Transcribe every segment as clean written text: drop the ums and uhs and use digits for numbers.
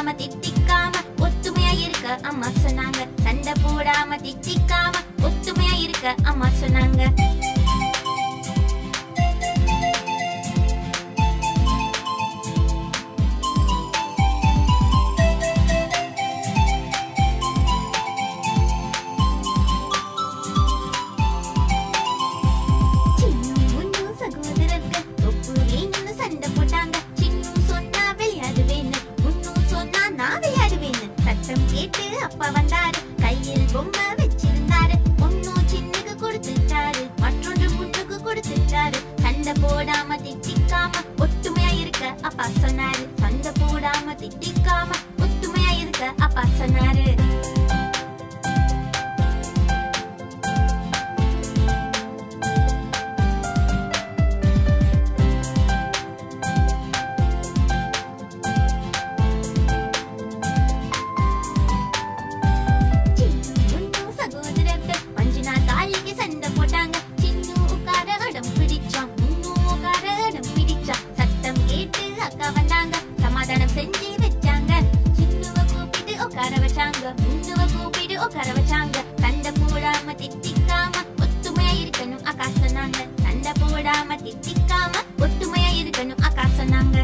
போடாம திட்டிக்காம ஒத்துமையா இருக்க அம்மா சொன்னாங்க. சண்டை போடாம திட்டிக்காம ஒத்துமையா இருக்க அம்மா சொன்னாங்க. அப்பா வந்தாரு, கையில் பொம்மை வச்சிருந்தாரு. ஒன்னு சின்னுக்கு கொடுத்துட்டாரு, மற்றொன்று முன்னுக்கு கொடுத்துட்டாரு. சண்டை போடாம திட்டிக்காம ஒத்துமையா இருக்க அப்பா சொன்னாரு. சண்டை போடாம திட்டிக்காம ஒத்துமையா இருக்க அப்பா சொன்னாரு. சமாதானம் செஞ்சு வச்சாங்க. சின்னுவ கூப்பிட்டு உட்கார வச்சாங்க, முன்னுவ கூப்பிட்டு உட்கார வச்சாங்க. சண்டை போடாம திட்டிக்காம ஒத்துமையா இருக்கணும் அக்கா சொன்னாங்க. சண்டை போடாம திட்டிக்காம ஒத்துமையா இருக்கணும் அக்கா சொன்னாங்க.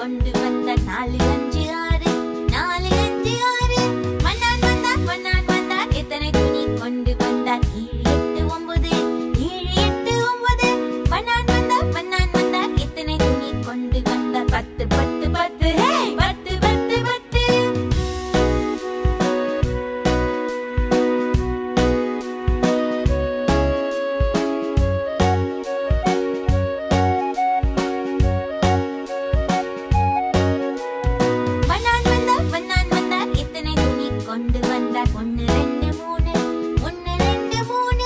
கொண்டு வந்த 4 5 6 4 5 6 மன்னான் வந்தார் மன்னான் வந்தார் எத்தனை துணி கொண்டு வந்தார் 7 8 9 7 8 9 மன்னான் வந்தார் எத்தனை துணி கொண்டு வந்தார் 10 10 10 ஹே 10 10 10 கொண்டு வந்தார் 1 2 3 1 2 3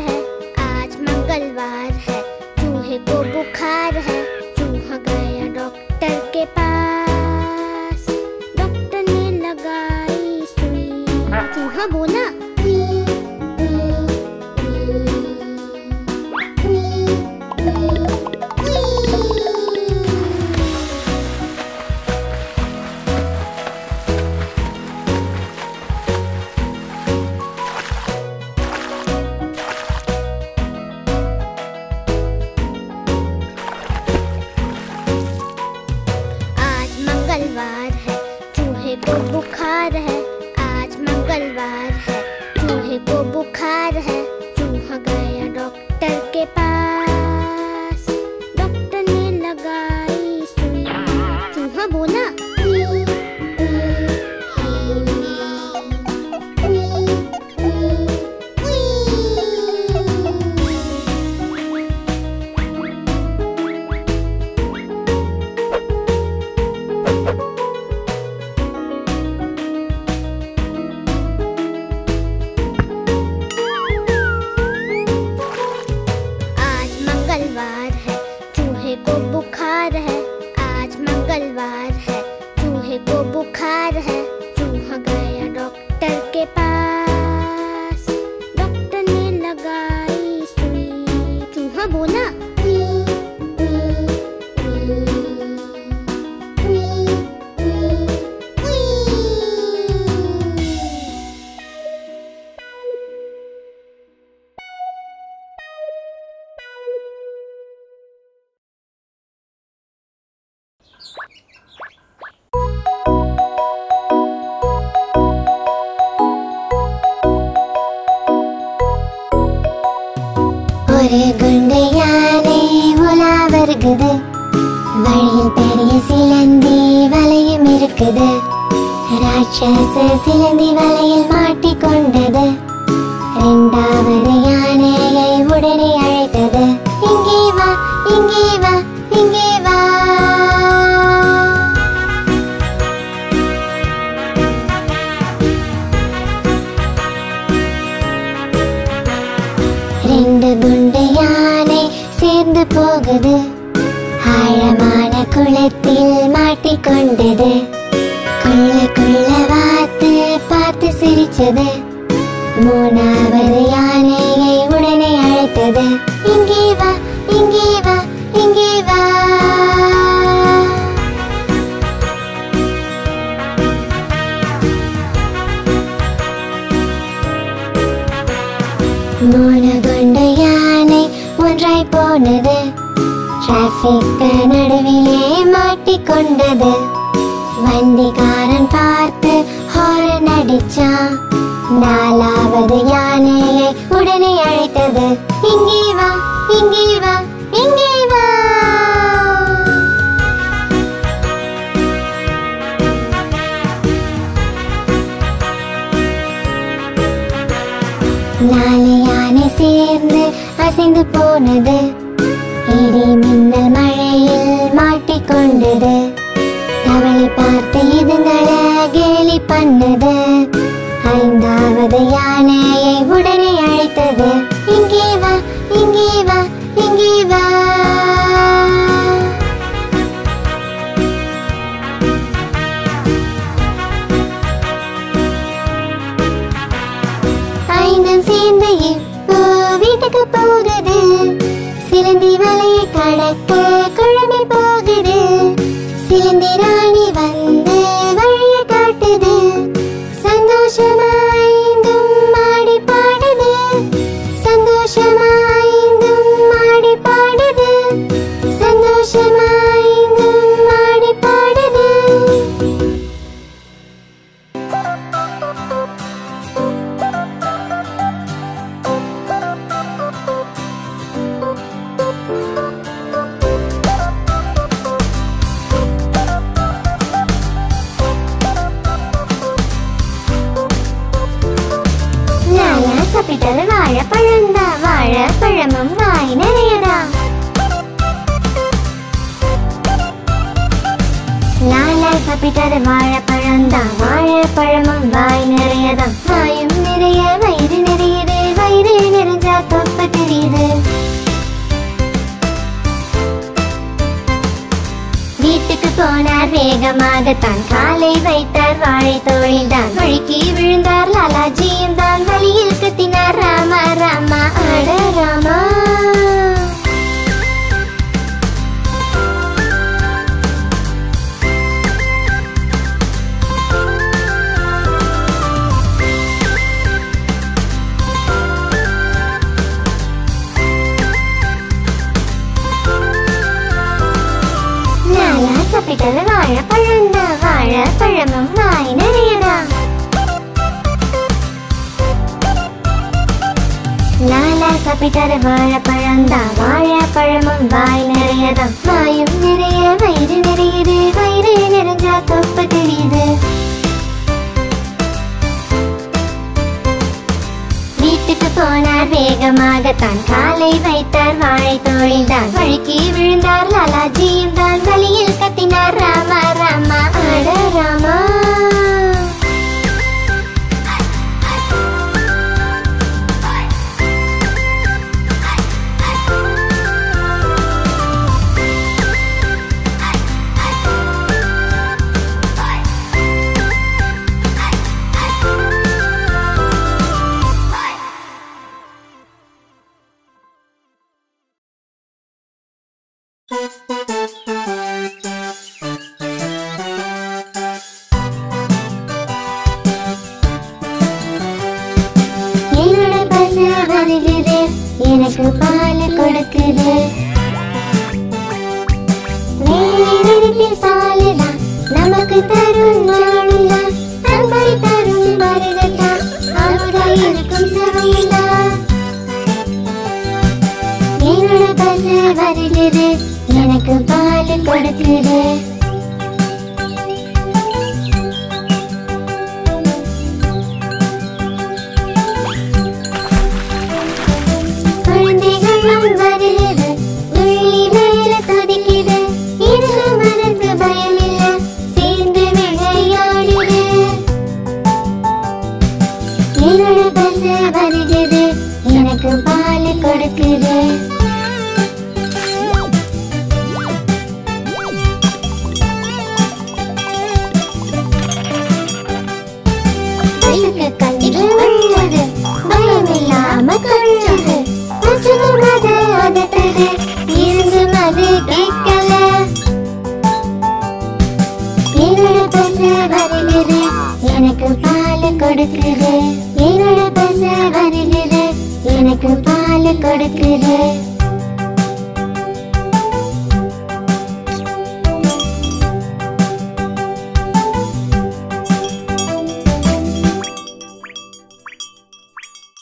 है, आज मंगलवार है, चूहे को बुखार है, चूहा गया डॉक्टर के पास, डॉक्टर ने लगाई सुई, चूहा बोला मंगलवार है, चूहे को बुखार है, आज मंगलवार है, चूहे को बुखार है, चूहा गया डॉक्टर के पास, डॉक्टर ने लगाई सुई, चूहा बोला मंगलवार है, चूहे को बुखार है, आज मंगलवार है, चूहे को बुखार है, चूहा गया डॉक्टर के पास, डॉक्टर ने लगाई सुई, चूहा बोला ஒரு குண்டு யானை உலா வருகுது, வழியில் பெரிய சிலந்தி வலையும் இருக்குது, ராட்சச சிலந்தி வலையில் மாட்டிக்கொண்டது, இரண்டாவது யானையை உடனே அழைத்தது, இங்கே வா இங்கே வா இங்கே வா. ரெண்டு குண்டு யானை சேர்ந்து போகுது, ஆழமான குளத்தில் மாட்டிக்கொண்டது, குள்ள வாத்து பார்த்து சிரிச்சது, மூணாவது யானையை உடனே அழைத்தது, இங்கே வா இங்கே வா இங்கே வா. மூணு குண்டு யானை ஒன்றாய் போனது, டிராபிக் நடுவிலே மாட்டிக்கொண்டது, வண்டிக்காரன் பார்த்து ஹாரன் அடிச்சான், நாலாவது யானையை உடனே அழைத்தது, இங்கே வா இங்கே வா இங்கே வா. நாலு யானை சேர்ந்து அசைந்து போனது, இடி மின்னல் மழையில் மாட்டிக்கொண்டது, தவளை பார்த்து இதுங்களை கேலி பண்ணது, ஐந்தாவது யானையை உடனே அழைத்தது, இங்கே வா இங்கே வா இங்கே வா. ஐந்தும் சேர்ந்து இப்போ வீட்டுக்கு போகுது, சிலந்தி வலையை கடக்க குழம்பி போகுது, சிலந்தி ராணி வந்து வழிய காட்டுது, சந்தோஷமாய்ந்தும் மாடி பாடுது, சந்தோஷமாய்ந்தும் மாடி பாடுது, சந்தோஷமாய்ந்தும் மாடி பாடுது. சாப்பிட்டது வாழைப்பழம்தான், வாழைப்பழமும் வாய் நிறையதான். லாலா சாப்பிட்டது வாழைப்பழம்தான், வாழைப்பழமும் வாய் நிறையதான். வாயும் நிறைய வயிறு நிறையுது, வயிறு நிறைஞ்சா தொப்பை வேகமாகத்தான் காலை வைத்தார் வாழை தோழில்தான் வழுக்கி விழுந்தார் லாலாஜியும் தான் வழியில் கத்தினார் ராமா ராமா அட ராமா சாப்பிட்டது வாழைப்பழந்தா வாழைப்பழமும் வாய் நிறையதா லாலா சாப்பிட்டது வாழைப்பழந்தா வாழைப்பழமும் வாய் நிறையதா வாயும் நிறைய வயிறு நிறையுது வயிறு நிறைஞ்சா தொப்பை தெரியுது வீட்டுக்கு போனார் வேகமாகத்தான் காலை வைத்தார் வாழை தோழில்தான் வழுக்கி விழுந்தார் லாலாஜியும் தான் வழியில் கத்தினார் ராமா ராமா அட ராமா எனக்கு பால் கொடுக்குது நேரத்தில் சாலைதான் நமக்கு தரும் நாளுதான் அன்பை தரும் மருகத்தான் அமுதா இருக்கும் சுவையிலா என்னோட பசு வருகிறது எனக்கு பால் கொடுக்குது எனக்கு பால் கொடுக்குது கன்று வந்தது பயமில்லாம கொஞ்சது பசுவும் அது அதட்டது இருந்தும் அது கேட்கல என்னோட பசு வருகிறது எனக்கு பால் கொடுக்குது என்னோட பசு வருகிறது எனக்கு பால் கொடுக்குது